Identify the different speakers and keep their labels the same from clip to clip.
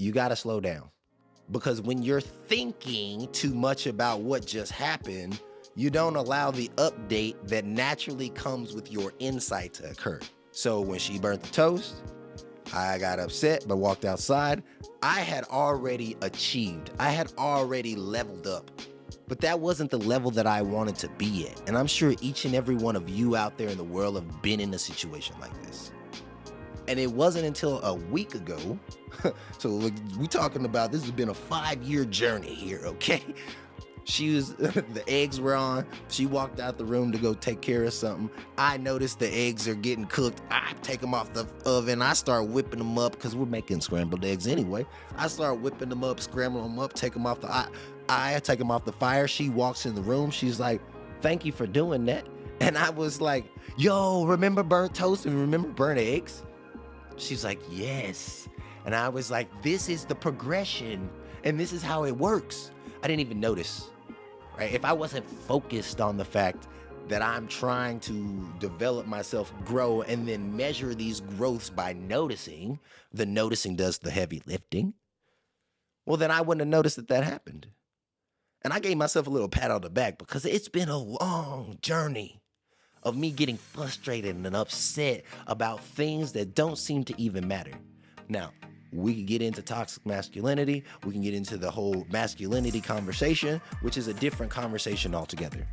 Speaker 1: you got to slow down. Because when you're thinking too much about what just happened, you don't allow the update that naturally comes with your insight to occur. So when she burnt the toast, I got upset but walked outside. I had already achieved. I had already leveled up. But that wasn't the level that I wanted to be at. And I'm sure each and every one of you out there in the world have been in a situation like this. And it wasn't until a week ago, so we talking about, this has been a 5-year journey here, okay? She was, the eggs were on. She walked out the room to go take care of something. I noticed the eggs are getting cooked. I take them off the oven. I start whipping them up because we're making scrambled eggs anyway. I start whipping them up, scrambling them up, take them off the, I take them off the fire. She walks in the room. She's like, thank you for doing that. And I was like, yo, remember burnt toast and remember burnt eggs? She's like, yes. And I was like, this is the progression and this is how it works. I didn't even notice, right? If I wasn't focused on the fact that I'm trying to develop myself, grow, and then measure these growths by noticing, the noticing does the heavy lifting, well, then I wouldn't have noticed that that happened. And I gave myself a little pat on the back because it's been a long journey of me getting frustrated and upset about things that don't seem to even matter. Now, we can get into toxic masculinity. We can get into the whole masculinity conversation, which is a different conversation altogether.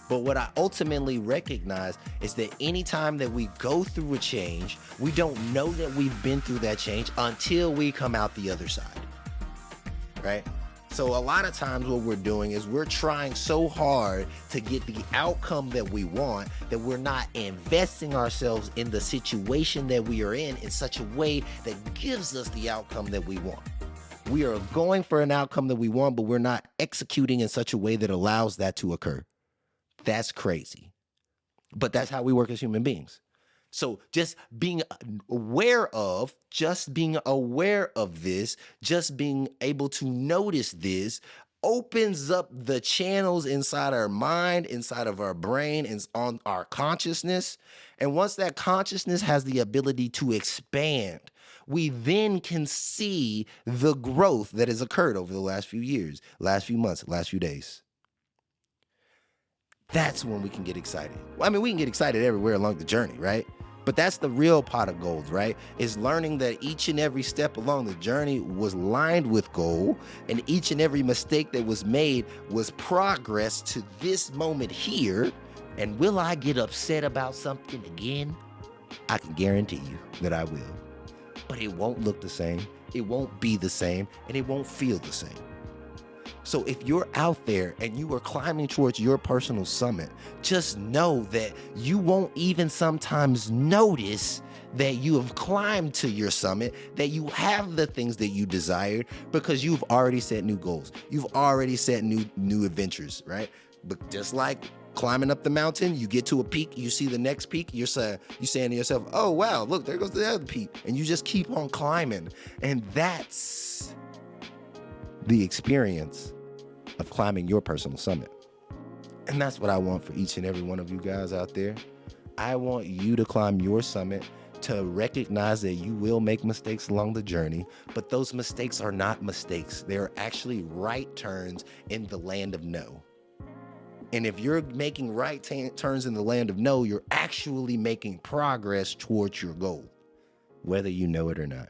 Speaker 1: But what I ultimately recognize is that anytime that we go through a change, we don't know that we've been through that change until we come out the other side, right? So a lot of times what we're doing is we're trying so hard to get the outcome that we want that we're not investing ourselves in the situation that we are in such a way that gives us the outcome that we want. We are going for an outcome that we want, but we're not executing in such a way that allows that to occur. That's crazy. But that's how we work as human beings. So just being aware of this, just being able to notice this opens up the channels inside our mind, inside of our brain, and on our consciousness. And once that consciousness has the ability to expand, we then can see the growth that has occurred over the last few years, last few months, last few days. That's when we can get excited. Well, I mean, we can get excited everywhere along the journey, right? But that's the real pot of gold, right? Is learning that each and every step along the journey was lined with gold, and each and every mistake that was made was progress to this moment here. And will I get upset about something again? I can guarantee you that I will. But it won't look the same, it won't be the same, and it won't feel the same. So if you're out there and you are climbing towards your personal summit, just know that you won't even sometimes notice that you have climbed to your summit, that you have the things that you desired because you've already set new goals. You've already set new adventures, right? But just like climbing up the mountain, you get to a peak, you see the next peak, you're saying to yourself, oh, wow, look, there goes the other peak. And you just keep on climbing. And that's the experience of climbing your personal summit. And that's what I want for each and every one of you guys out there. I want you to climb your summit, to recognize that you will make mistakes along the journey, but those mistakes are not mistakes. They're actually right turns in the land of no. And if you're making right turns in the land of no, you're actually making progress towards your goal, whether you know it or not.